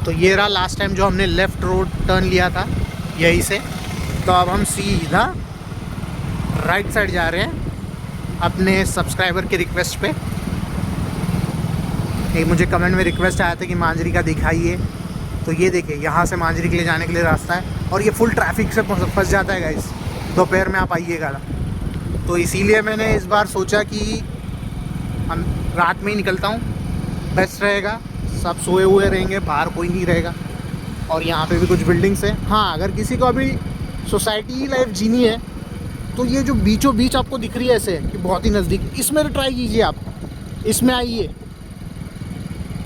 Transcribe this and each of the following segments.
तो ये रहा लास्ट टाइम जो हमने लेफ़्ट रोड टर्न लिया था यहीं से। तो अब हम सीधा राइट साइड जा रहे हैं अपने सब्सक्राइबर की रिक्वेस्ट पे। एक मुझे कमेंट में रिक्वेस्ट आया था कि मांजरी का दिखाइए, तो ये देखिए यहाँ से मांजरी के लिए जाने के लिए रास्ता है और ये फुल ट्रैफिक से फंस जाता है गाइस, दोपहर में आप आइएगा। तो इसीलिए मैंने इस बार सोचा कि हम रात में ही निकलता हूँ, बेस्ट रहेगा। सब सोए हुए रहेंगे, बाहर कोई नहीं रहेगा और यहाँ पे भी कुछ बिल्डिंग्स हैं। हाँ, अगर किसी को अभी सोसाइटी लाइफ जीनी है तो ये जो बीचों बीच आपको दिख रही है ऐसे कि बहुत ही नज़दीक, इसमें ट्राई कीजिए, आप इसमें आइए।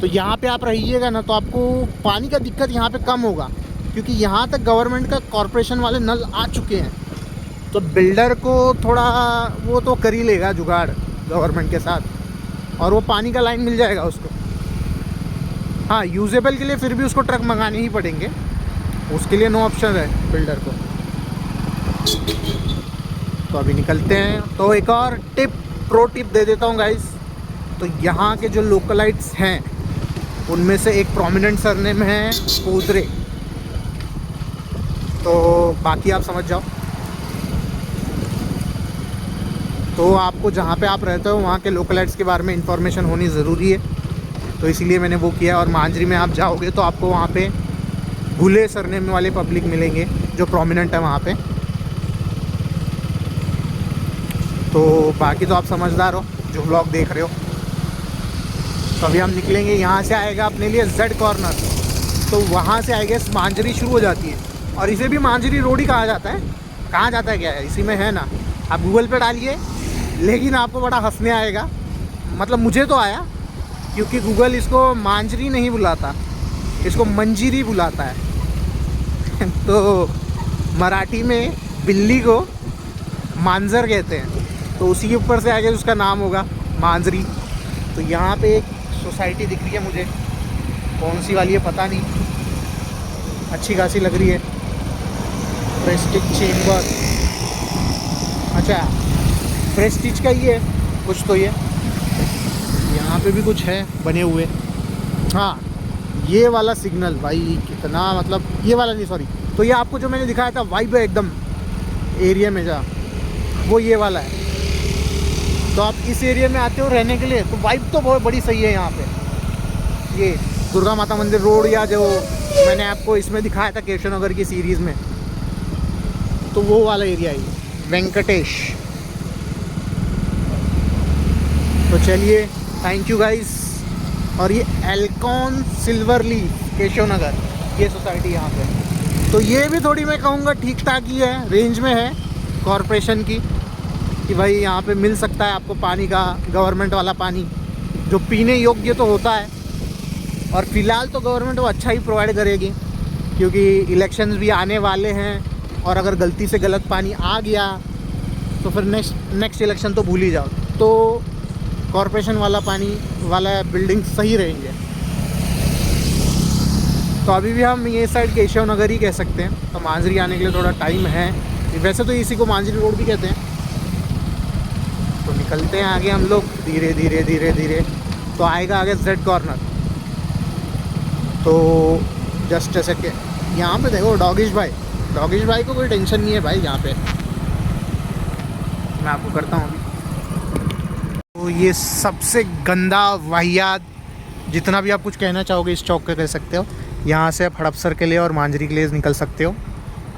तो यहाँ पे आप रहिएगा ना तो आपको पानी का दिक्कत यहाँ पे कम होगा, क्योंकि यहाँ तक गवर्नमेंट का कॉरपोरेशन वाले नल आ चुके हैं। तो बिल्डर को थोड़ा वो तो कर ही लेगा जुगाड़ गवर्नमेंट के साथ, और वो पानी का लाइन मिल जाएगा उसको। हाँ, यूजेबल के लिए फिर भी उसको ट्रक मंगाने ही पड़ेंगे, उसके लिए नो ऑप्शन है बिल्डर को। तो अभी निकलते हैं। तो एक और प्रो टिप दे देता हूँ गाइस। तो यहाँ के जो लोकलाइट्स हैं उनमें से एक प्रोमिनेंट सरनेम है पोदरे, तो बाकी आप समझ जाओ। तो आपको जहाँ पे आप रहते हो वहाँ के लोकलाइट्स के बारे में इंफॉर्मेशन होनी ज़रूरी है, तो इसीलिए मैंने वो किया। और मांजरी में आप जाओगे तो आपको वहाँ पे भूले सरनेम वाले पब्लिक मिलेंगे जो प्रोमिनेंट है वहाँ पे। तो बाकी तो आप समझदार हो जो व्लॉग देख रहे हो। तो अभी हम निकलेंगे, यहाँ से आएगा अपने लिए जेड कॉर्नर, तो वहाँ से आएगा मांजरी शुरू हो जाती है। और इसे भी मांजरी रोड ही कहा जाता है। कहाँ जाता है क्या है, इसी में है ना, आप गूगल पे डालिए, लेकिन आपको बड़ा हंसने आएगा। मतलब मुझे तो आया, क्योंकि गूगल इसको मांजरी नहीं बुलाता, इसको मंजीरी बुलाता है। तो मराठी में बिल्ली को मांजर कहते हैं, तो उसी के ऊपर से आगे उसका नाम होगा मांजरी। तो यहाँ पे एक सोसाइटी दिख रही है मुझे, कौन सी वाली है पता नहीं, अच्छी खासी लग रही है, प्रेस्टीज चेंबर। अच्छा, प्रेस्टीज का ही है कुछ तो। ये यहाँ पे भी कुछ है बने हुए। हाँ, ये वाला सिग्नल भाई कितना, मतलब ये वाला नहीं, सॉरी। तो ये आपको जो मैंने दिखाया था वाइब है एकदम एरिया में जा, वो ये वाला है। तो आप इस एरिया में आते हो रहने के लिए तो वाइब तो बहुत बड़ी सही है यहाँ पे। ये दुर्गा माता मंदिर रोड, या जो मैंने आपको इसमें दिखाया था केशव नगर की सीरीज़ में, तो वो वाला एरिया है वेंकटेश। तो चलिए, थैंक यू गाइस। और ये एल्कॉन सिल्वर लीफ केशव नगर, ये सोसाइटी यहाँ पे। तो ये भी थोड़ी मैं कहूँगा ठीक ठाक ही है, रेंज में है कॉरपोरेशन की, कि भाई यहाँ पे मिल सकता है आपको पानी का, गवर्नमेंट वाला पानी जो पीने योग्य तो होता है। और फ़िलहाल तो गवर्नमेंट वो अच्छा ही प्रोवाइड करेगी, क्योंकि इलेक्शंस भी आने वाले हैं। और अगर गलती से गलत पानी आ गया तो फिर नेक्स्ट इलेक्शन तो भूल ही जाओ। तो कॉरपोरेशन वाला पानी वाला बिल्डिंग सही रहेंगे। तो अभी भी हम ये साइड केशव नगर ही कह सकते हैं। तो मांजरी आने के लिए थोड़ा टाइम है, वैसे तो इसी को मांजरी रोड भी कहते हैं। तो निकलते हैं आगे हम लोग धीरे धीरे धीरे धीरे। तो आएगा आगे जेड कॉर्नर। तो जस्ट ऐसे के यहाँ पे देखो डॉगिश भाई को कोई टेंशन नहीं है भाई यहाँ पे। मैं आपको करता हूँ अभी। तो ये सबसे गंदा वाहियात, जितना भी आप कुछ कहना चाहोगे इस चौक का कह सकते हो। यहाँ से आप हड़पसर के लिए और मांजरी के लिए निकल सकते हो,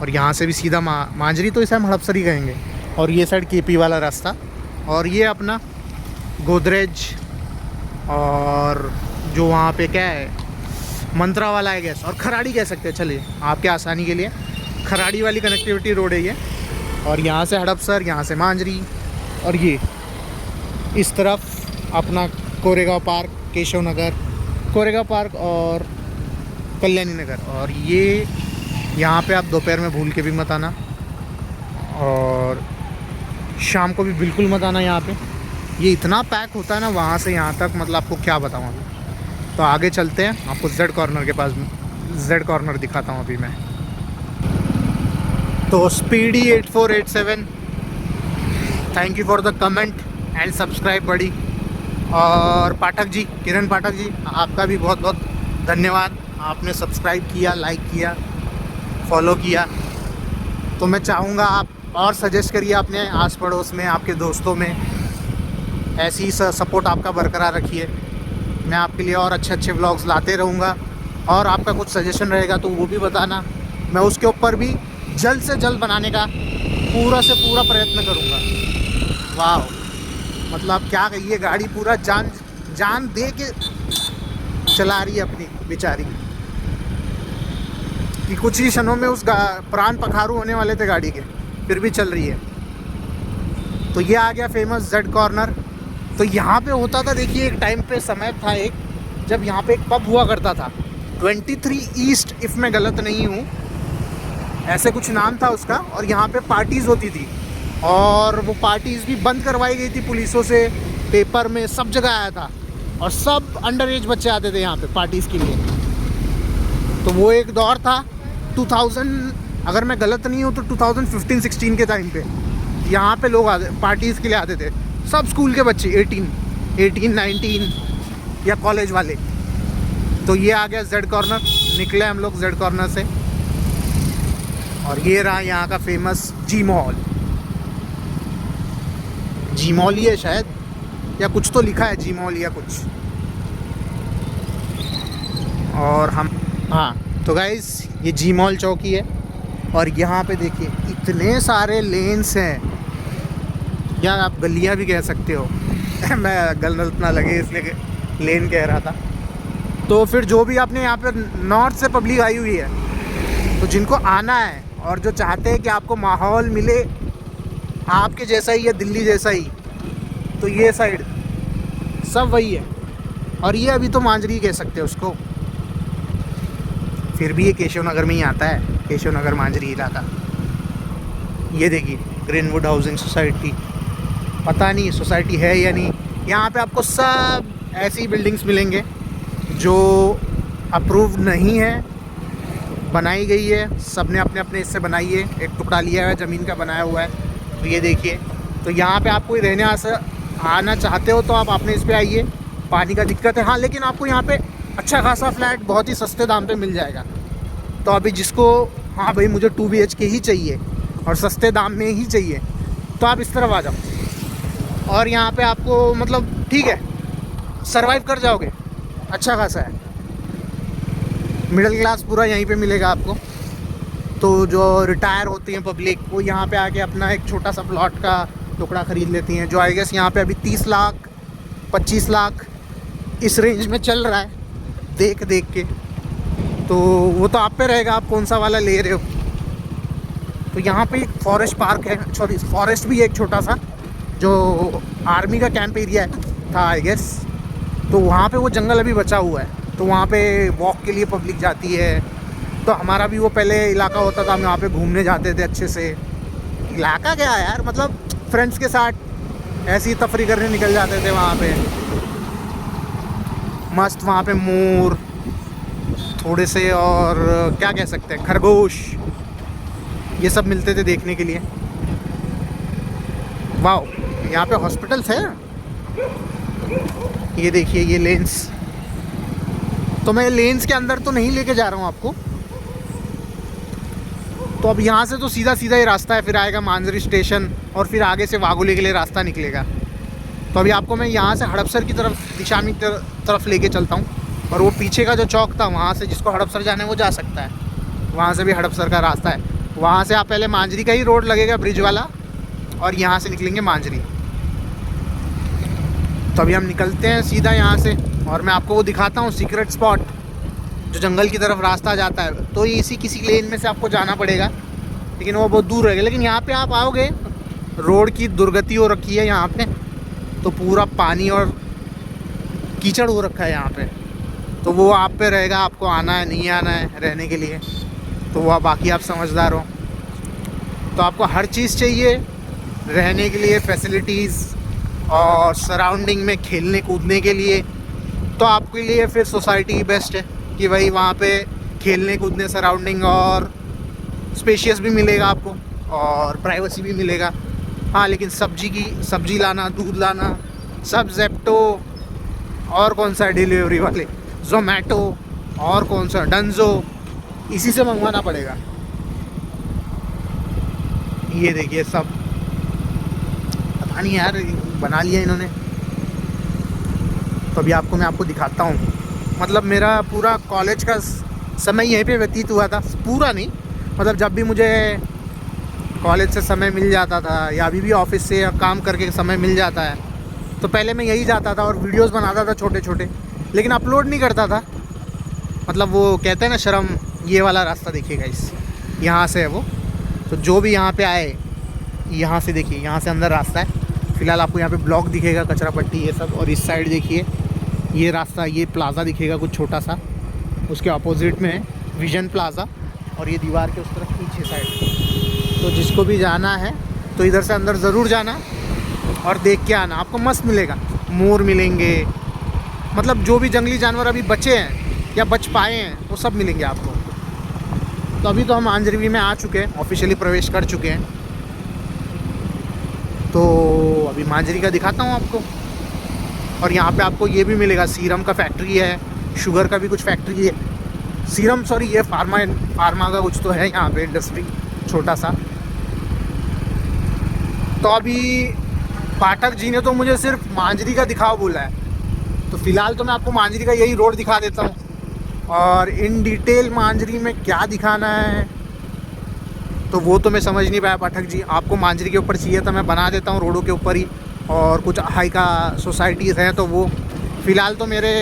और यहाँ से भी सीधा मांजरी तो इसे हम हड़पसर ही कहेंगे, और ये साइड केपी वाला रास्ता, और ये अपना गोदरेज, और जो वहाँ पे क्या है मंत्रा वाला है गैस, और खराड़ी कह सकते हैं। चलिए आपके आसानी के लिए खराड़ी वाली कनेक्टिविटी रोड है ये। और यहाँ से हड़पसर, यहाँ से मांजरी, और ये इस तरफ अपना कोरेगांव पार्क, केशव नगर, कोरेगांव पार्क और कल्याणी नगर। और ये यहाँ पे आप दोपहर में भूल के भी मत आना, और शाम को भी बिल्कुल मत आना यहाँ पे। ये इतना पैक होता है ना वहाँ से यहाँ तक, मतलब आपको क्या बताऊँ अभी। तो आगे चलते हैं, आपको जेड कॉर्नर के पास जेड कॉर्नर दिखाता हूँ अभी मैं। तो speedy 8487, thank you for the comment and subscribe बड़ी। और पाठक जी, किरण पाठक जी, आपका भी बहुत बहुत धन्यवाद। आपने सब्सक्राइब किया, लाइक किया, फॉलो किया, तो मैं चाहूँगा आप और सजेस्ट करिए अपने आस पड़ोस में, आपके दोस्तों में। ऐसी ही सपोर्ट आपका बरकरार रखिए। मैं आपके लिए और अच्छे अच्छे व्लॉग्स लाते रहूँगा, और आपका कुछ सजेशन रहेगा तो वो भी बताना। मैं उसके ऊपर भी जल्द से जल्द बनाने का पूरा से पूरा प्रयत्न करूँगा। वाह, मतलब क्या कहिए, गाड़ी पूरा जान दे के चला रही है अपनी बेचारी, कि कुछ ही क्षणों में उस प्राण पखारू होने वाले थे गाड़ी के, फिर भी चल रही है। तो ये आ गया फेमस जेड कॉर्नर। तो यहाँ पे होता था, देखिए एक टाइम पे समय था एक, जब यहाँ पे एक पब हुआ करता था 23 ईस्ट, इफ़ मैं गलत नहीं हूँ, ऐसे कुछ नाम था उसका। और यहाँ पे पार्टीज़ होती थी, और वो पार्टीज़ भी बंद करवाई गई थी पुलिसों से, पेपर में सब जगह आया था, और सब अंडर एज बच्चे आते थे यहाँ पे पार्टीज़ के लिए। तो वो एक दौर था 2000, अगर मैं गलत नहीं हूँ तो 2015-16 के टाइम पे यहाँ पे लोग पार्टीज़ के लिए आते थे, सब स्कूल के बच्चे 18-19 या कॉलेज वाले। तो ये आ गया जेड कॉर्नर, निकले हम लोग जेड कॉर्नर से, और ये रहा यहाँ का फेमस जी मॉल। जी मॉल ही है शायद, या कुछ तो लिखा है जी मॉल या कुछ। और हम, हाँ तो गाइस ये जी मॉल चौकी है, और यहाँ पे देखिए इतने सारे लेन्स हैं, या आप गलियाँ भी कह सकते हो मैं गलत ना लगे इसलिए लेन कह रहा था। तो फिर जो भी आपने यहाँ पे नॉर्थ से पब्लिक आई हुई है, तो जिनको आना है और जो चाहते हैं कि आपको माहौल मिले आपके जैसा ही या दिल्ली जैसा ही, तो ये साइड सब वही है। और ये अभी तो मांजरी कह सकते हैं उसको, फिर भी ये केशव नगर में ही आता है, केशव नगर मांजरी इलाका। ये देखिए ग्रीनवुड हाउसिंग सोसाइटी, पता नहीं सोसाइटी है या नहीं। यहाँ पे आपको सब ऐसी बिल्डिंग्स मिलेंगे जो अप्रूव नहीं है, बनाई गई है, सब ने अपने अपने इससे बनाई है, एक टुकड़ा लिया है ज़मीन का बनाया हुआ है। तो ये देखिए, तो यहाँ पे आप कोई रहने आना चाहते हो तो आप अपने इस पे आइए। पानी का दिक्कत है हाँ, लेकिन आपको यहाँ पे अच्छा खासा फ्लैट बहुत ही सस्ते दाम पे मिल जाएगा। तो अभी जिसको हाँ भाई मुझे 2 BHK ही चाहिए और सस्ते दाम में ही चाहिए, तो आप इस तरफ आ जाओ, और यहाँ पे आपको मतलब ठीक है सरवाइव कर जाओगे, अच्छा खासा है। मिडिल क्लास पूरा यहीं पे मिलेगा आपको। तो जो रिटायर होती हैं पब्लिक, वो यहाँ पे आके अपना एक छोटा सा प्लॉट का टुकड़ा ख़रीद लेती हैं, जो आई गेस यहाँ पे अभी 30 लाख 25 लाख इस रेंज में चल रहा है देख के। तो वो तो आप पे रहेगा आप कौन सा वाला ले रहे हो। तो यहाँ पे एक फॉरेस्ट पार्क है, सॉरी फॉरेस्ट भी है एक छोटा सा, जो आर्मी का कैंप एरिया था आई गेस। तो वहाँ पे वो जंगल अभी बचा हुआ है, तो वहाँ पे वॉक के लिए पब्लिक जाती है। तो हमारा भी वो पहले इलाका होता था, हम यहाँ पे घूमने जाते थे अच्छे से। इलाका क्या है यार, मतलब फ्रेंड्स के साथ ऐसी तफरी करने निकल जाते थे वहाँ पे। मस्त वहाँ पे मोर थोड़े से, और क्या कह सकते हैं, खरगोश, ये सब मिलते थे देखने के लिए। वाह, यहाँ पे हॉस्पिटल्स है। ये देखिए ये लेंस, तो मैं लेंस के अंदर तो नहीं लेके जा रहा हूँ आपको। तो अब यहाँ से तो सीधा सीधा ही रास्ता है, फिर आएगा मांजरी स्टेशन, और फिर आगे से वागुली के लिए रास्ता निकलेगा। तो अभी आपको मैं यहाँ से हड़पसर की तरफ दिशामी तरफ लेके चलता हूँ, और वो पीछे का जो चौक था वहाँ से जिसको हड़पसर जाना है वो जा सकता है, वहाँ से भी हड़पसर का रास्ता है। वहाँ से आप पहले मांजरी का ही रोड लगेगा ब्रिज वाला, और यहाँ से निकलेंगे मांजरी। तो अभी हम निकलते हैं सीधा यहाँ से, और मैं आपको वो दिखाता हूँ सीक्रेट स्पॉट जो जंगल की तरफ रास्ता जाता है। तो ये इसी किसी लेन में से आपको जाना पड़ेगा, लेकिन वो बहुत दूर रहेगा। लेकिन यहाँ पे आप आओगे, रोड की दुर्गति हो रखी है यहाँ पे, तो पूरा पानी और कीचड़ हो रखा है यहाँ पे। तो वो आप पे रहेगा, आपको आना है नहीं आना है रहने के लिए, तो वह बाकी आप समझदार हो। तो आपको हर चीज़ चाहिए रहने के लिए, फैसिलिटीज़ और सराउंडिंग में खेलने कूदने के लिए। तो आपके लिए फिर सोसाइटी बेस्ट है कि भाई वहाँ पे खेलने कूदने सराउंडिंग और स्पेशियस भी मिलेगा आपको, और प्राइवेसी भी मिलेगा। हाँ लेकिन सब्जी लाना, दूध लाना सब जेप्टो, और कौन सा है डिलीवरी वाले, ज़ोमैटो और कौन सा, डंजो, इसी से मंगवाना पड़ेगा। ये देखिए सब, पता नहीं यार बना लिया इन्होंने। तो अभी मैं आपको दिखाता हूँ। मतलब मेरा पूरा कॉलेज का समय यहीं पे व्यतीत हुआ था, पूरा नहीं, मतलब जब भी मुझे कॉलेज से समय मिल जाता था या अभी भी ऑफिस से या काम करके समय मिल जाता है, तो पहले मैं यही जाता था और वीडियोस बनाता था छोटे छोटे, लेकिन अपलोड नहीं करता था। मतलब वो कहते हैं ना शर्म। ये वाला रास्ता देखिएगा, इस यहाँ से है वो। तो जो भी यहाँ पे आए, यहाँ से देखिए, यहाँ से अंदर रास्ता है। फ़िलहाल आपको यहाँ पे ब्लॉक दिखेगा, कचरा पट्टी ये सब। और इस साइड देखिए ये रास्ता, ये प्लाज़ा दिखेगा कुछ छोटा सा, उसके अपोजिट में है विजन प्लाज़ा। और ये दीवार के उस तरफ पीछे साइड। तो जिसको भी जाना है तो इधर से अंदर ज़रूर जाना और देख के आना, आपको मस्त मिलेगा। मोर मिलेंगे, मतलब जो भी जंगली जानवर अभी बचे हैं या बच पाए हैं वो सब मिलेंगे आपको। तो अभी तो हम मांजरी में आ चुके हैं, ऑफिशियली प्रवेश कर चुके हैं। तो अभी मांजरी का दिखाता हूँ आपको। और यहाँ पे आपको ये भी मिलेगा, सीरम का फैक्ट्री है, शुगर का भी कुछ फैक्ट्री है। सीरम सॉरी, ये फार्मा का कुछ तो है यहाँ पे इंडस्ट्री छोटा सा। तो अभी पाठक जी ने तो मुझे सिर्फ मांजरी का दिखाओ बोला है, तो फ़िलहाल तो मैं आपको मांजरी का यही रोड दिखा देता हूँ। और इन डिटेल मांजरी में क्या दिखाना है तो वो तो मैं समझ नहीं पाया पाठक जी। आपको मांजरी के ऊपर चाहिए तो मैं बना देता हूँ रोडों के ऊपर ही। और कुछ हाई का सोसाइटीज़ हैं तो वो फ़िलहाल तो मेरे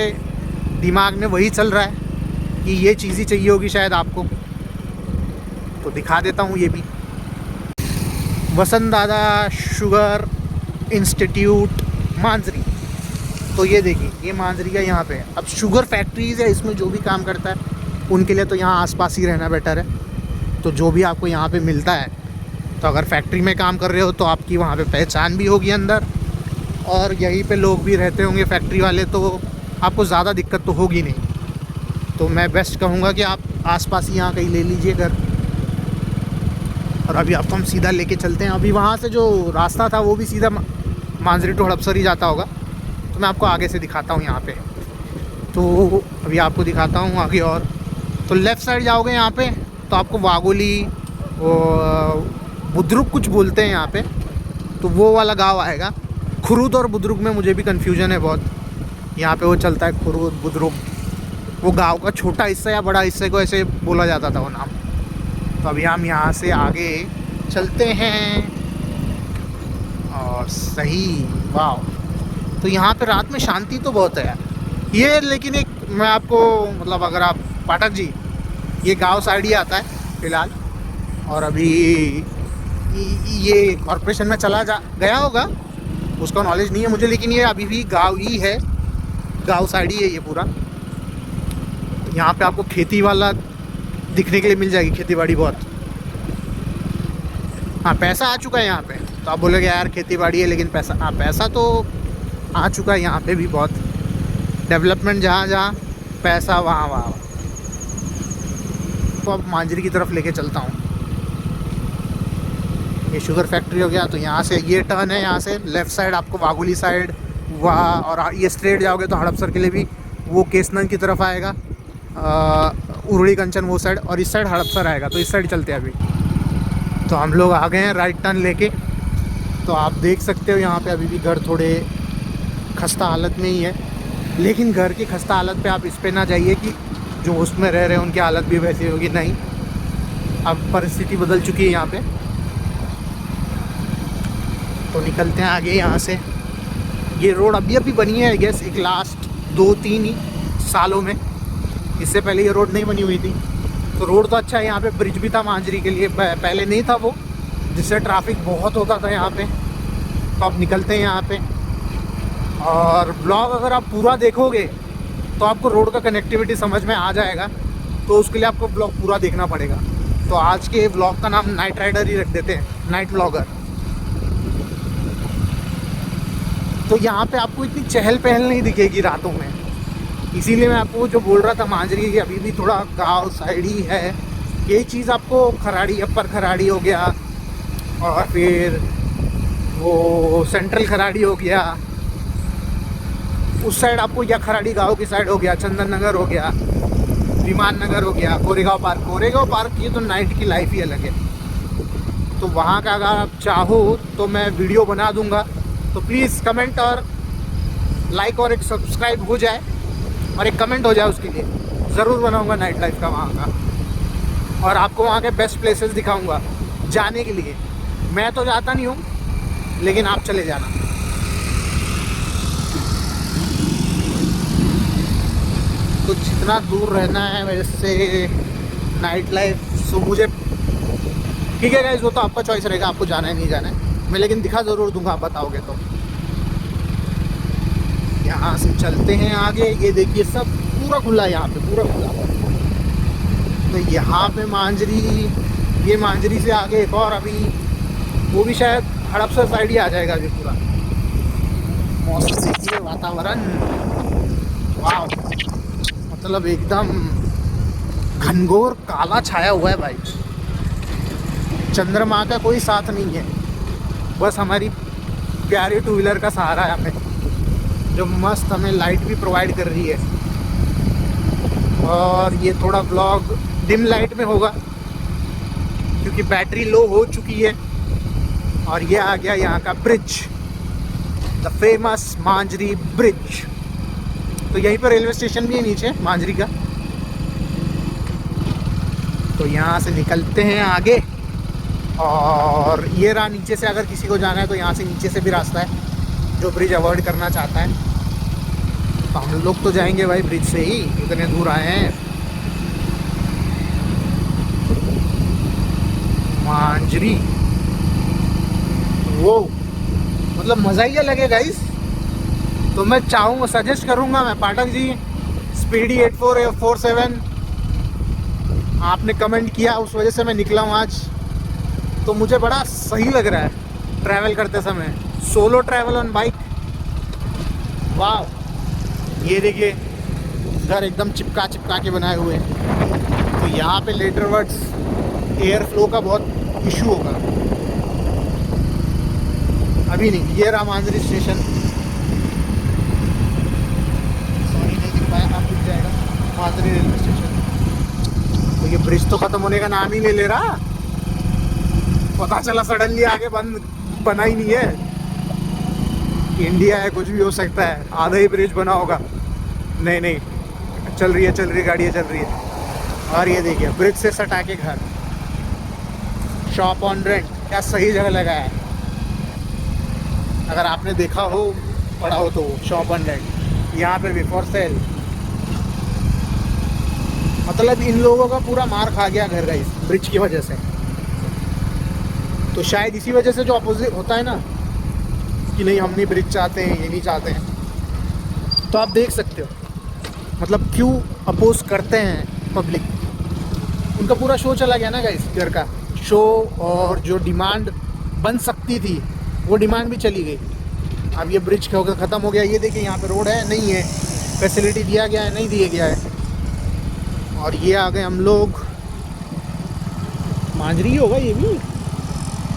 दिमाग में वही चल रहा है कि ये चीज़ ही चाहिए होगी शायद आपको। तो दिखा देता हूँ ये भी। वसंत दादा शुगर इंस्टीट्यूट मांजरी। तो ये देखिए, ये मांजरी का यहाँ पे अब शुगर फैक्ट्रीज़ है, इसमें जो भी काम करता है उनके लिए तो यहाँ आसपास ही रहना बेटर है। तो जो भी आपको यहाँ पे मिलता है, तो अगर फैक्ट्री में काम कर रहे हो तो आपकी वहाँ पे पहचान भी होगी अंदर, और यहीं पे लोग भी रहते होंगे फैक्ट्री वाले, तो आपको ज़्यादा दिक्कत तो होगी नहीं। तो मैं बेस्ट कहूँगा कि आप आसपास ही यहाँ कहीं ले लीजिए घर। और अभी आपको हम सीधा लेके चलते हैं। अभी वहाँ से जो रास्ता था वो भी सीधा मांजरी टू हड़पसर ही जाता होगा, तो मैं आपको आगे से दिखाता हूँ यहाँ पे। तो अभी आपको दिखाता हूँ आगे। और तो लेफ़्ट साइड जाओगे यहाँ पे तो आपको वागोली, बुद्रुक कुछ बोलते हैं यहाँ पे, तो वो वाला गांव आएगा। खुरुद और बुद्रुक में मुझे भी कन्फ्यूजन है बहुत। यहाँ पे वो चलता है खुरुद बुद्रुक, वो गांव का छोटा हिस्सा या बड़ा हिस्से को ऐसे बोला जाता था वो नाम। तो अभी हम यहाँ से आगे चलते हैं। और सही, वाह। तो यहाँ पे रात में शांति तो बहुत है यार ये। लेकिन एक मैं आपको, मतलब अगर आप पाठक जी, ये गांव साइड ही आता है फ़िलहाल। और अभी ये कॉर्पोरेशन में चला गया होगा, उसका नॉलेज नहीं है मुझे, लेकिन ये अभी भी गांव ही है, गांव साइड ही है ये पूरा। यहाँ पे आपको खेती वाला दिखने के लिए मिल जाएगी, खेती बाड़ी बहुत। हाँ, पैसा आ चुका है यहाँ पे। तो आप बोलोगे यार खेती बाड़ी है लेकिन पैसा, हाँ पैसा तो आ चुका है यहाँ पे भी बहुत। डेवलपमेंट जहाँ जहाँ पैसा वहाँ वहाँ। तो अब मांजरी की तरफ लेके चलता हूँ। ये शुगर फैक्ट्री हो गया, तो यहाँ से ये टर्न है, यहाँ से लेफ़्ट साइड आपको वागुली साइड वहाँ, और ये स्ट्रेट जाओगे तो हड़पसर के लिए भी वो केसनन की तरफ आएगा, उरुड़ी कंचन वो साइड, और इस साइड हड़पसर आएगा। तो इस साइड चलते हैं अभी। तो हम लोग आ गए हैं राइट टर्न लेके। तो आप देख सकते हो यहाँ पे अभी भी घर थोड़े खस्ता हालत में ही है, लेकिन घर की खस्ता हालत पे आप इस पे ना जाइए कि जो उसमें रह रहे हैं उनकी हालत भी वैसी होगी, नहीं। अब परिस्थिति बदल चुकी है यहाँ पे। तो निकलते हैं आगे यहाँ से। ये रोड अभी बनी है आई गेस, एक लास्ट 2-3 ही सालों में। इससे पहले ये रोड नहीं बनी हुई थी। तो रोड तो अच्छा है, यहाँ पे ब्रिज भी था मांजरी के लिए, पहले नहीं था वो, जिससे ट्रैफिक बहुत होता था यहाँ पे। तो अब निकलते हैं यहाँ पे। और ब्लॉग अगर आप पूरा देखोगे तो आपको रोड का कनेक्टिविटी समझ में आ जाएगा, तो उसके लिए आपको ब्लॉग पूरा देखना पड़ेगा। तो आज के ब्लॉग का नाम नाइट राइडर ही रख देते हैं, नाइट ब्लॉगर। तो यहाँ पे आपको इतनी चहल पहल नहीं दिखेगी रातों में, इसीलिए मैं आपको जो बोल रहा था मांजरी अभी भी थोड़ा गांव साइड ही है। यही चीज़ आपको खराड़ी, अपर खराड़ी हो गया, और फिर वो सेंट्रल खराड़ी हो गया, उस साइड आपको, या खराड़ी गांव की साइड हो गया, चंदन नगर हो गया, विमान नगर हो गया, कोरेगांव पार्क की तो नाइट की लाइफ ही अलग है। तो वहाँ का अगर आप चाहो तो मैं वीडियो बना दूँगा, तो प्लीज़ कमेंट और लाइक और एक सब्सक्राइब हो जाए और एक कमेंट हो जाए, उसके लिए ज़रूर बनाऊँगा नाइट लाइफ का वहाँ का। और आपको वहाँ के बेस्ट प्लेसेस दिखाऊँगा जाने के लिए। मैं तो जाता नहीं हूँ, लेकिन आप चले जाना। तो जितना दूर रहना है वैसे नाइट लाइफ, सो मुझे ठीक है गाइस, वो तो आपका चॉइस रहेगा, आपको जाना है नहीं जाना है। मैं लेकिन दिखा ज़रूर दूंगा, आप बताओगे तो। यहाँ से चलते हैं आगे। ये देखिए सब पूरा खुला है यहाँ पे, पूरा खुला। तो यहाँ पे मांजरी, ये मांजरी से आगे एक और, अभी वो भी शायद हड़पसर साइड ही आ जाएगा अभी पूरा। मौसम देखिए, वातावरण वाह, मतलब एकदम घनघोर काला छाया हुआ है भाई। चंद्रमा का कोई साथ नहीं है, बस हमारी प्यारी टू व्हीलर का सहारा है हमें, जो मस्त हमें लाइट भी प्रोवाइड कर रही है। और ये थोड़ा ब्लॉग डिम लाइट में होगा क्योंकि बैटरी लो हो चुकी है। और ये आ गया यहाँ का bridge, the famous Manjari bridge. तो यहीं पर रेलवे स्टेशन भी है नीचे मांजरी का। तो यहाँ से निकलते हैं आगे। और ये रहा नीचे से, अगर किसी को जाना है तो यहाँ से नीचे से भी रास्ता है, जो ब्रिज अवॉइड करना चाहता है। तो हम लोग तो जाएंगे भाई ब्रिज से ही, इतने दूर आए हैं। मांजरी वो मतलब मज़ा ही अलग है गाइस। तो मैं चाहूँगा, सजेस्ट करूँगा मैं, पाठक जी स्पीडी 8447 आपने कमेंट किया, उस वजह से मैं निकला हूँ आज। तो मुझे बड़ा सही लग रहा है ट्रैवल करते समय, सोलो ट्रैवल ऑन बाइक। वाह, ये देखिए घर एकदम चिपका चिपका के बनाए हुए हैं। तो यहाँ पे लेटर वर्ड्स एयर फ्लो का बहुत इशू होगा, अभी नहीं। ये रहा मांजरी स्टेशन, सॉरी नहीं दिख पाया, आप दिख जाएगा मांजरी रेलवे स्टेशन। तो ये ब्रिज तो ख़त्म होने का नाम ही नहीं ले रहा, पता चला सडनली आगे बना ही नहीं है। इंडिया है, कुछ भी हो सकता है, आधा ही ब्रिज बना होगा। नहीं, चल रही है गाड़ियाँ चल रही है। और ये देखिए ब्रिज से सटा के घर, शॉप ऑन रेंट, क्या सही जगह लगा है। अगर आपने देखा हो, पढ़ा हो तो शॉप ऑन रेंट, यहाँ पे भी फॉर सेल। मतलब इन लोगों का पूरा मार खा गया घर गाइस ब्रिज की वजह से। तो शायद इसी वजह से जो अपोजिट होता है ना, कि नहीं हम नहीं ब्रिज चाहते हैं, ये नहीं चाहते हैं। तो आप देख सकते हो मतलब क्यों अपोज करते हैं पब्लिक। उनका पूरा शो चला गया ना गाइस, घर का शो, और जो डिमांड बन सकती थी वो डिमांड भी चली गई। अब ये ब्रिज ख़त्म हो गया। ये देखिए यहाँ पे रोड है, नहीं है, फैसिलिटी दिया गया है, नहीं दिया गया है। और ये आ गए हम लोग, मांजरी होगा ये भी।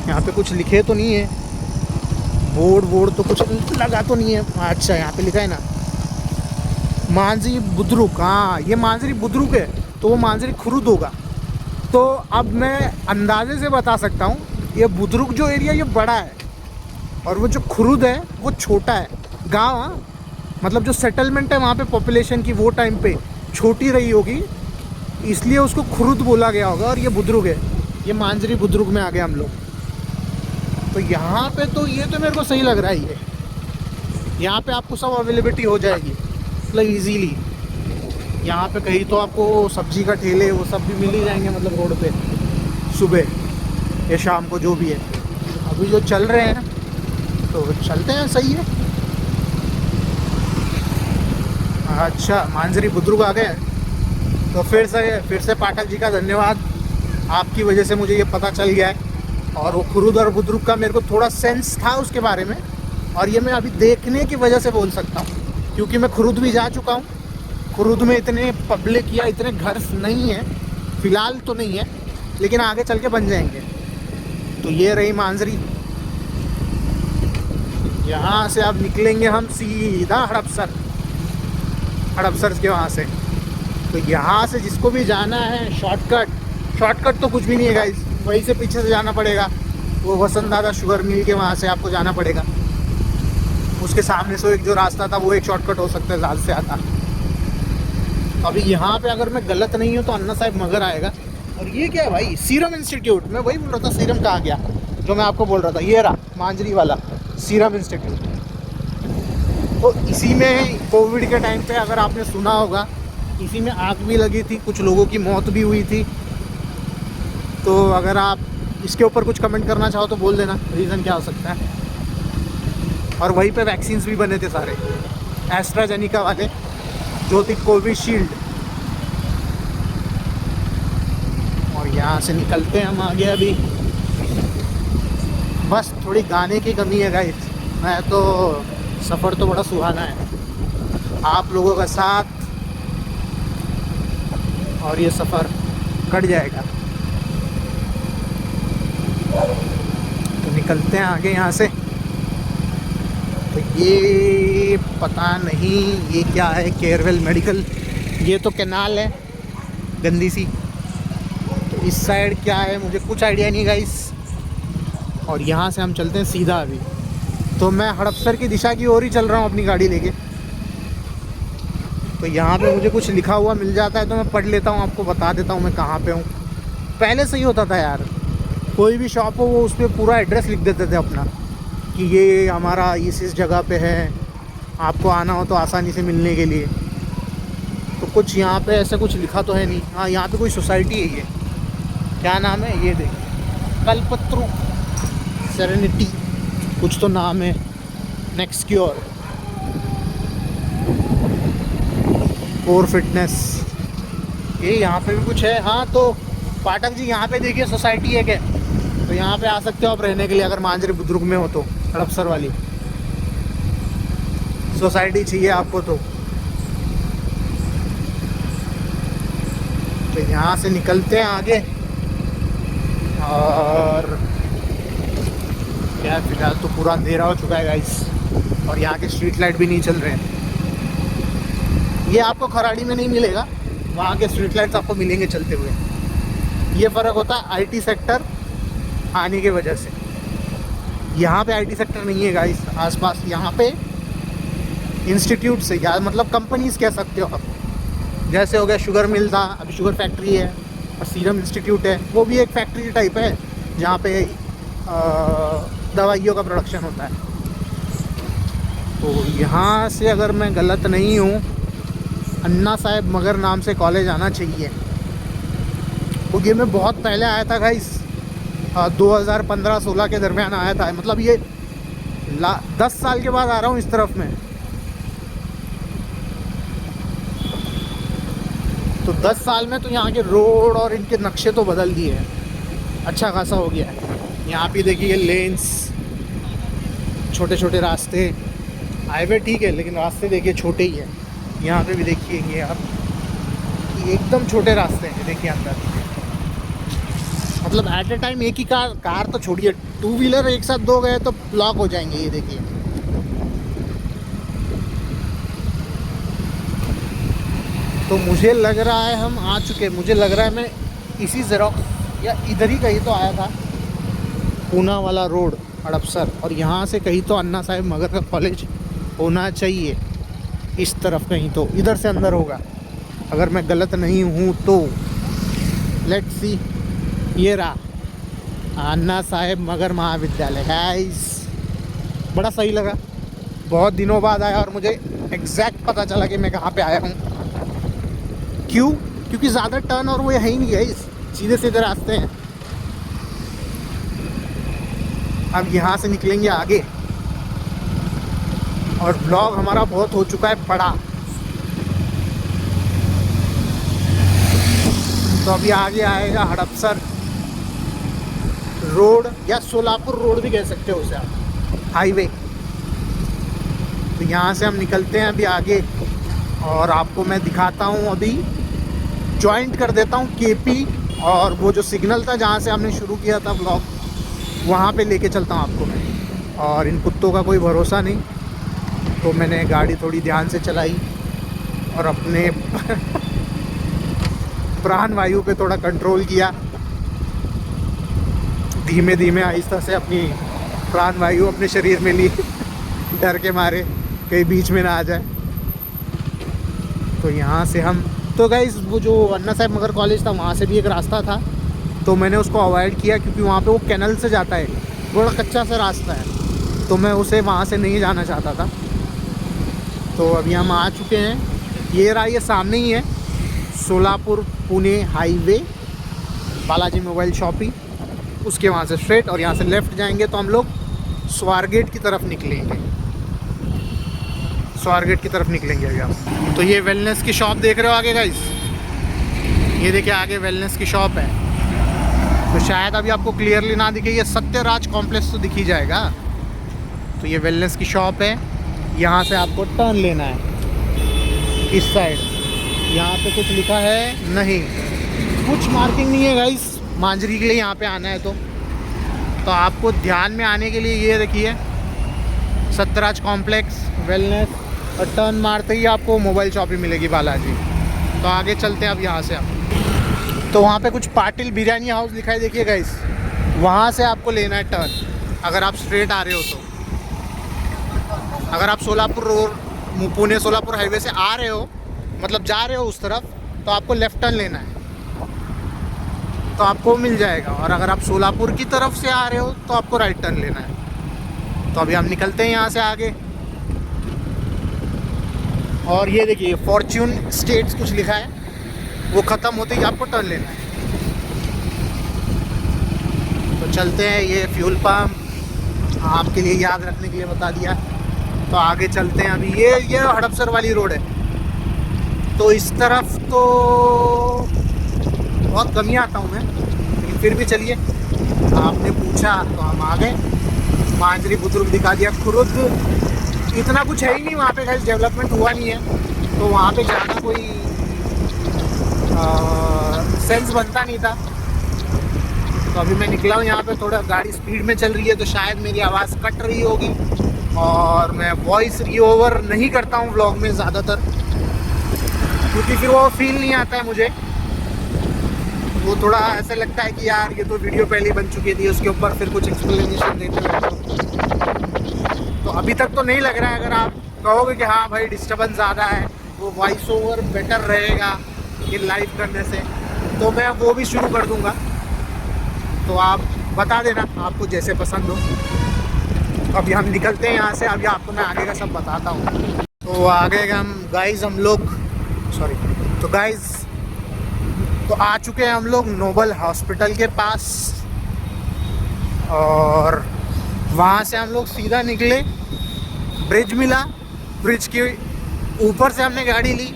यहाँ पे कुछ लिखे तो नहीं है, बोर्ड तो कुछ लगा तो नहीं है। अच्छा यहाँ पे लिखा है ना मांजरी बुद्रुक। हाँ ये मांजरी बुद्रुक है, तो वो मांजरी खुरुद होगा। तो अब मैं अंदाजे से बता सकता हूँ, ये बुद्रुक जो एरिया ये बड़ा है और वो जो खुरुद है वो छोटा है। गाँव, हाँ मतलब जो सेटलमेंट है वहाँ पे पॉपुलेशन की वो टाइम पे छोटी रही होगी, इसलिए उसको खुरुद बोला गया होगा। और ये बुद्रुक है, ये मांजरी बुद्रुक में आ गए हम लोग। तो यहाँ पे तो ये तो मेरे को सही लग रहा है। ये यहाँ पे आपको सब अवेलेबिलिटी हो जाएगी मतलब इजीली। यहाँ पे कहीं तो आपको सब्जी का ठेले वो सब भी मिल ही जाएंगे, मतलब रोड पे सुबह या शाम को जो भी है। अभी जो चल रहे हैं तो चलते हैं, सही है। अच्छा मांजरी बुद्रुक आ गए, तो फिर से पाठक जी का धन्यवाद, आपकी वजह से मुझे ये पता चल गया है। और वो खुरुद और बुद्रुक का मेरे को थोड़ा सेंस था उसके बारे में, और ये मैं अभी देखने की वजह से बोल सकता हूँ, क्योंकि मैं खुरुद भी जा चुका हूँ। खुरुद में इतने पब्लिक या इतने घर नहीं है फ़िलहाल, तो नहीं है, लेकिन आगे चल के बन जाएंगे। तो ये रही मांजरी। यहाँ से अब निकलेंगे हम सीधा हड़पसर के वहाँ से। तो यहाँ से जिसको भी जाना है शॉर्टकट तो कुछ भी नहीं है गाइस, वहीं से पीछे से जाना पड़ेगा। वो वसंत दादा शुगर मिल के वहाँ से आपको जाना पड़ेगा। उसके सामने से एक जो रास्ता था वो एक शॉर्टकट हो सकता है ज़्यादा से ज़्यादा। अभी यहाँ पे अगर मैं गलत नहीं हूँ तो अन्ना साहिब मगर आएगा। और ये क्या है भाई, सीरम इंस्टीट्यूट। मैं वही बोल रहा था, सीरम कहाँ गया जो मैं आपको बोल रहा था, ये रहा मांजरी वाला सीरम इंस्टीट्यूट। तो इसी में कोविड के टाइम पे अगर आपने सुना होगा, इसी में आग भी लगी थी, कुछ लोगों की मौत भी हुई थी। तो अगर आप इसके ऊपर कुछ कमेंट करना चाहो तो बोल देना, रीज़न क्या हो सकता है। और वहीं पे वैक्सीन्स भी बने थे सारे, एस्ट्राजेनिका वाले जो थी कोविशील्ड। और यहाँ से निकलते हैं हम आगे। अभी बस थोड़ी गाने की कमी है गाइस, मैं तो सफ़र तो बड़ा सुहाना है आप लोगों का साथ, और ये सफ़र कट जाएगा। तो निकलते हैं आगे यहाँ से। तो ये पता नहीं ये क्या है, केयरवेल मेडिकल। ये तो कैनाल है गंदी सी। तो इस साइड क्या है मुझे कुछ आइडिया नहीं गाइस। और यहाँ से हम चलते हैं सीधा। अभी तो मैं हड़पसर की दिशा की ओर ही चल रहा हूँ अपनी गाड़ी लेके। तो यहाँ पे मुझे कुछ लिखा हुआ मिल जाता है तो मैं पढ़ लेता हूँ, आपको बता देता हूँ मैं कहाँ पे हूँ। पहले से ही होता था यार, कोई भी शॉप हो वो उस पर पूरा एड्रेस लिख देते थे अपना, कि ये हमारा इस जगह पे है, आपको आना हो तो आसानी से मिलने के लिए। तो कुछ यहाँ पे ऐसा कुछ लिखा तो है नहीं। हाँ, यहाँ पे कोई सोसाइटी है, ये क्या नाम है ये देखिए, कल्पत्रु सेरेनिटी कुछ तो नाम है, नेक्स्ट क्योर और फिटनेस, ये यहाँ पे भी कुछ है। हाँ तो पाठक जी यहाँ पे देखिए सोसाइटी है क्या, तो यहाँ पे आ सकते हो आप रहने के लिए, अगर मांजरे बुजुर्ग में हो तो। हड़पसर वाली सोसाइटी चाहिए आपको तो यहाँ से निकलते हैं आगे। और क्या फिलहाल तो पूरा अंधेरा हो चुका है गाइस, और यहाँ के स्ट्रीट लाइट भी नहीं चल रहे हैं। ये आपको खराड़ी में नहीं मिलेगा, वहाँ के स्ट्रीट लाइट्स आपको मिलेंगे चलते हुए। ये फ़र्क होता है आईटी सेक्टर आने की वजह से। यहाँ पे आईटी सेक्टर नहीं है गाइस आसपास। यहाँ पे इंस्टीट्यूट से, या मतलब कंपनीज कह सकते हो आप, जैसे हो गया शुगर मिल था, अभी शुगर फैक्ट्री है, और सीरम इंस्टीट्यूट है, वो भी एक फैक्ट्री टाइप है जहाँ पे दवाइयों का प्रोडक्शन होता है। तो यहाँ से अगर मैं गलत नहीं हूँ, अन्ना साहिब मगर नाम से कॉलेज आना चाहिए। तो ये मैं बहुत पहले आया था गाइस, 2015-16 के दरमियान आया था। मतलब ये 10 साल के बाद आ रहा हूँ इस तरफ में। तो 10 साल में तो यहाँ के रोड और इनके नक्शे तो बदल दिए हैं, अच्छा खासा हो गया है। यहाँ पे देखिए लेन्स, छोटे छोटे रास्ते, हाईवे ठीक है लेकिन रास्ते देखिए छोटे ही हैं। यहाँ पे भी देखिए ये आप, एकदम छोटे रास्ते हैं देखिए अंदर। मतलब एट ए टाइम एक ही कार तो छोड़िए, 2 व्हीलर एक साथ 2 गए तो ब्लॉक हो जाएंगे। ये देखिए तो मुझे लग रहा है हम आ चुके, मुझे लग रहा है मैं इसी ज़ेरोक्स या इधर ही कहीं तो आया था, पूना वाला रोड हड़पसर। और यहाँ से कहीं तो अन्ना साहिब मगर का कॉलेज होना चाहिए, इस तरफ कहीं तो, इधर से अंदर होगा अगर मैं गलत नहीं हूँ तो। लेट्स सी, ये रहा अन्ना साहिब मगर महाविद्यालय गाइस। बड़ा सही लगा, बहुत दिनों बाद आया और मुझे एग्जैक्ट पता चला कि मैं कहाँ पे आया हूँ। क्यों? क्योंकि ज़्यादा टर्न और वो है ही नहीं गाइस, सीधे सीधे रास्ते हैं। अब यहाँ से निकलेंगे आगे, और ब्लॉग हमारा बहुत हो चुका है बड़ा। तो अभी आगे आएगा हड़पसर रोड, या सोलापुर रोड भी कह सकते हो उसे आप, हाईवे। तो यहाँ से हम निकलते हैं अभी आगे, और आपको मैं दिखाता हूँ। अभी जॉइंट कर देता हूँ केपी, और वो जो सिग्नल था जहाँ से हमने शुरू किया था ब्लॉग, वहाँ पे लेके चलता हूँ आपको मैं। और इन कुत्तों का कोई भरोसा नहीं, तो मैंने गाड़ी थोड़ी ध्यान से चलाई और अपने प्राण वायु पे थोड़ा कंट्रोल किया, धीमे धीमे आहिस्ता से अपनी प्राण वायु अपने शरीर में ली डर के मारे कहीं बीच में ना आ जाए। तो यहाँ से हम तो गाइस वो जो अन्ना साहब मगर कॉलेज था वहाँ से भी एक रास्ता था, तो मैंने उसको अवॉइड किया क्योंकि वहाँ पे वो कैनल से जाता है, बड़ा कच्चा सा रास्ता है, तो मैं उसे वहाँ से नहीं जाना चाहता था। तो अभी हम आ चुके हैं, ये रहा, ये सामने ही है Solapur Pune highway, Balaji mobile shoppe, उसके वहाँ से स्ट्रेट, और यहाँ से लेफ़्ट जाएंगे तो हम लोग स्वारगेट की तरफ निकलेंगे, स्वारगेट की तरफ निकलेंगे अभी हम। तो ये वेलनेस की शॉप देख रहे हो आगे गाइस, ये देखिए आगे वेलनेस की शॉप है। तो शायद अभी आपको क्लियरली ना दिखे, ये सत्यराज कॉम्प्लेक्स तो दिख ही जाएगा। तो ये वेलनेस की शॉप है, यहाँ से आपको टर्न लेना है इस साइड। यहाँ पे कुछ लिखा है नहीं, कुछ मार्किंग नहीं है गाइस, मांजरी के लिए यहाँ पे आना है तो आपको ध्यान में आने के लिए ये देखिए सत्यराज कॉम्प्लेक्स वेलनेस, और टर्न मारते ही आपको मोबाइल शॉप ही मिलेगी बालाजी। तो आगे चलते हैं अब यहाँ से हम। तो वहाँ पे कुछ पाटिल बिरयानी हाउस लिखा है, देखिए गाइस, वहाँ से आपको लेना है टर्न अगर आप स्ट्रेट आ रहे हो तो। अगर आप सोलापुर रोड पुणे सोलापुर हाईवे से आ रहे हो, मतलब जा रहे हो उस तरफ, तो आपको लेफ़्ट टर्न लेना है, तो आपको मिल जाएगा। और अगर आप सोलापुर की तरफ से आ रहे हो तो आपको राइट टर्न लेना है। तो अभी हम निकलते हैं यहाँ से आगे। और ये देखिए फॉर्च्यून स्टेट्स कुछ लिखा है, वो ख़त्म होते ही आपको टर्न लेना है। तो चलते हैं, ये फ्यूल पम्प आपके लिए याद रखने के लिए बता दिया। तो आगे चलते हैं अभी, ये हड़पसर वाली रोड है, तो इस तरफ तो बहुत कम ही आता हूँ मैं, लेकिन फिर भी चलिए, आपने पूछा तो हम आ गए। मांजरी बुजुर्ग दिखा दिया, खुरुद इतना कुछ है ही नहीं वहाँ पे, गाइस डेवलपमेंट हुआ नहीं है, तो वहाँ पे ज़्यादा कोई सेंस बनता नहीं था। तो अभी मैं निकला हूँ यहाँ पे, थोड़ा गाड़ी स्पीड में चल रही है, तो शायद मेरी आवाज़ कट रही होगी, और मैं वॉइस रीओवर नहीं करता हूँ व्लॉग में ज़्यादातर, क्योंकि फिर वो फील नहीं आता है मुझे, वो थोड़ा ऐसा लगता है कि यार ये तो वीडियो पहले ही बन चुकी थी, उसके ऊपर फिर कुछ एक्सप्लेनेशन देते हुए। तो अभी तक तो नहीं लग रहा है, अगर आप कहोगे कि हाँ भाई डिस्टर्बेंस ज़्यादा है, वो वॉइस ओवर बेटर रहेगा ये लाइव करने से, तो मैं वो भी शुरू कर दूँगा। तो आप बता देना आपको जैसे पसंद हो। अभी हम निकलते हैं यहाँ से, अभी आपको मैं आगे का सब बताता हूँ। तो आगे हम लोग तो गाइज़ तो आ चुके हैं हम लोग नोबल हॉस्पिटल के पास, और वहाँ से हम लोग सीधा निकले, ब्रिज मिला, ब्रिज के ऊपर से हमने गाड़ी ली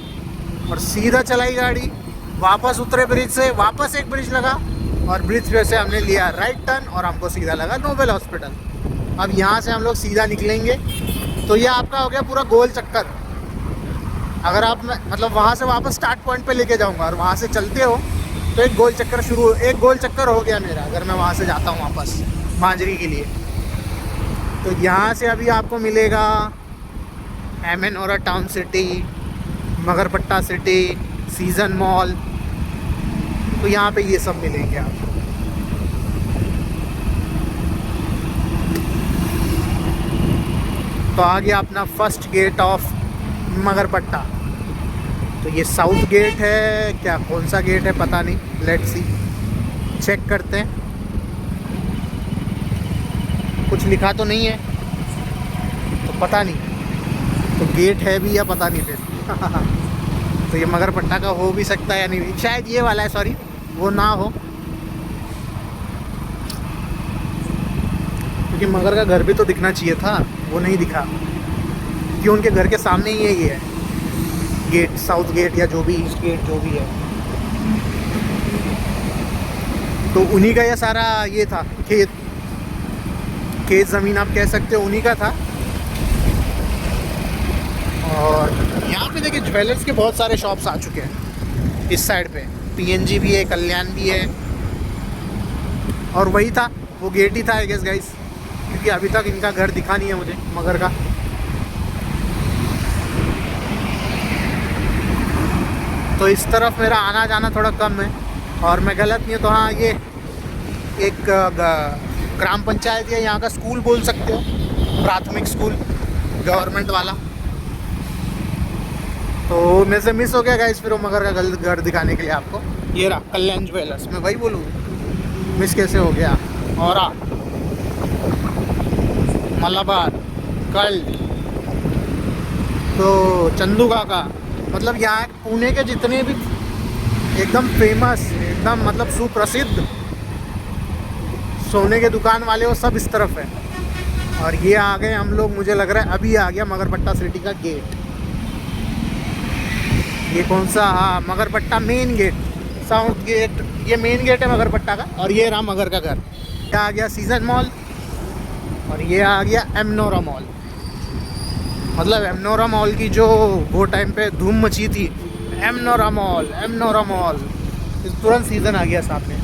और सीधा चलाई गाड़ी, वापस उतरे ब्रिज से, वापस एक ब्रिज लगा, और ब्रिज पे से हमने लिया राइट टर्न, और हमको सीधा लगा नोबल हॉस्पिटल। अब यहाँ से हम लोग सीधा निकलेंगे, तो ये आपका हो गया पूरा गोल चक्कर। अगर आप मतलब वहाँ से वापस स्टार्ट पॉइंट पे लेके जाऊँगा और वहाँ से चलते हो तो एक गोल चक्कर हो गया मेरा, अगर मैं वहाँ से जाता हूँ वापस मांजरी के लिए। तो यहाँ से अभी आपको मिलेगा M N town city, Magarpatta city, season mall, तो यहाँ पे ये सब मिलेंगे आपको। तो आ गया अपना फर्स्ट गेट ऑफ मगरपट्टा। तो ये साउथ गेट है क्या, कौन सा गेट है पता नहीं, लेट्स सी, चेक करते हैं। कुछ लिखा तो नहीं है, तो पता नहीं, तो गेट है भी या पता नहीं फिर तो ये मगरपट्टा का हो भी सकता है या नहीं, शायद ये वाला है, सॉरी वो ना हो, क्योंकि मगर का घर भी तो दिखना चाहिए था, वो नहीं दिखा, क्योंकि उनके घर के सामने ही ये है गेट, साउथ गेट या जो भी ईस्ट गेट जो भी है। तो उन्हीं का ये सारा ये था, खेत ज़मीन आप कह सकते हो, उन्हीं का था। और यहाँ पे देखिए ज्वेलर्स के बहुत सारे शॉप्स आ चुके हैं इस साइड पे, पीएनजी भी है, कल्याण भी है, और वही था, वो गेट ही था आई गेस गाइस, क्योंकि अभी तक इनका घर दिखा नहीं है मुझे मगर का। तो इस तरफ मेरा आना जाना थोड़ा कम है, और मैं गलत नहीं हूँ तो हाँ, ये एक ग्राम पंचायत या यहाँ का स्कूल बोल सकते हो, प्राथमिक स्कूल गवर्नमेंट वाला। तो मेरे से मिस हो गया गाइस फिर वो मगर का घर दिखाने के लिए आपको। ये रहा कल्याण ज्वेलर्स, मैं वही बोलूँ मिस कैसे हो गया। और मलाबार कल तो चंदू काका, मतलब यहाँ पुणे के जितने भी एकदम फेमस, एकदम मतलब सुप्रसिद्ध सोने के दुकान वाले वो सब इस तरफ है। और ये आ गए हम लोग, मुझे लग रहा है अभी आ गया मगरपट्टा सिटी का गेट। ये कौन सा, हाँ Magarpatta main gate, south gate, ये मेन गेट है मगरपट्टा का। और ये रहा मगर का घर। ये आ गया सीजन मॉल, और ये आ गया एमनोरा मॉल। मतलब एमनोरा मॉल की जो वो टाइम पे धूम मची थी, एमनोरा मॉल, एमनोरा मॉल, तुरंत सीज़न आ गया सामने।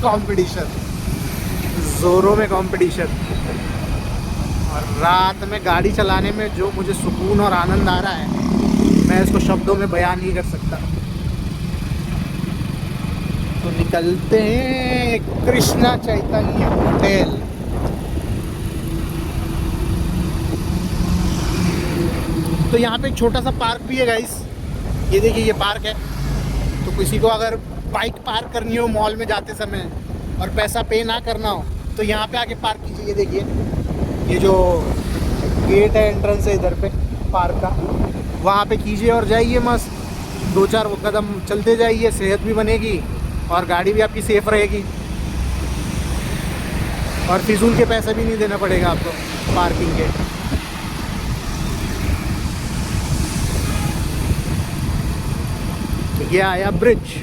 कंपटीशन, ज़ोरों में कंपटीशन। और रात में गाड़ी चलाने में जो मुझे सुकून और आनंद आ रहा है, मैं इसको शब्दों में बयान नहीं कर सकता। तो निकलते हैं कृष्णा चैतन्य होटल। तो यहाँ पे एक छोटा सा पार्क भी है गाइस, ये देखिए ये पार्क है। तो किसी को अगर बाइक पार्क करनी हो मॉल में जाते समय और पैसा पे ना करना हो, तो यहाँ पे आके पार्क कीजिए। ये देखिए ये जो गेट है, एंट्रेंस है इधर पे पार्क का, वहाँ पे कीजिए और जाइए मस्त। 2-4 कदम चलते जाइए, सेहत भी बनेगी और गाड़ी भी आपकी सेफ रहेगी, और फिजूल के पैसे भी नहीं देना पड़ेगा आपको पार्किंग के। तो ये आया ब्रिज,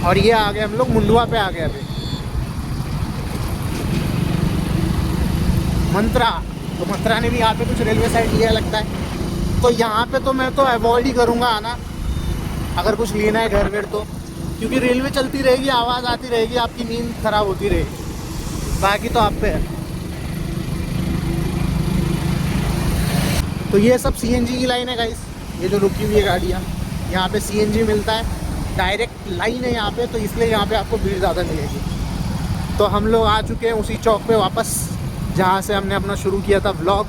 और ये आ गए हम लोग मुंडवा पे आ गए अभी, मंत्रा। तो मंत्रा ने भी यहाँ पे कुछ रेलवे साइड लिया लगता है। तो यहाँ पे तो मैं तो अवॉइड ही करूँगा आना, अगर कुछ लेना है घर वेर तो, क्योंकि रेलवे चलती रहेगी, आवाज़ आती रहेगी, आपकी नींद खराब होती रहेगी। बाकी तो आप पे है। तो ये सब सीएनजी की लाइन है गाइस, ये जो रुकी हुई है गाड़ियाँ, यहाँ पे सीएनजी मिलता है, डायरेक्ट लाइन है यहाँ पे, तो इसलिए यहाँ पे आपको भीड़ ज़्यादा मिलेगी। तो हम लोग आ चुके हैं उसी चौक पे वापस, जहाँ से हमने अपना शुरू किया था व्लॉग।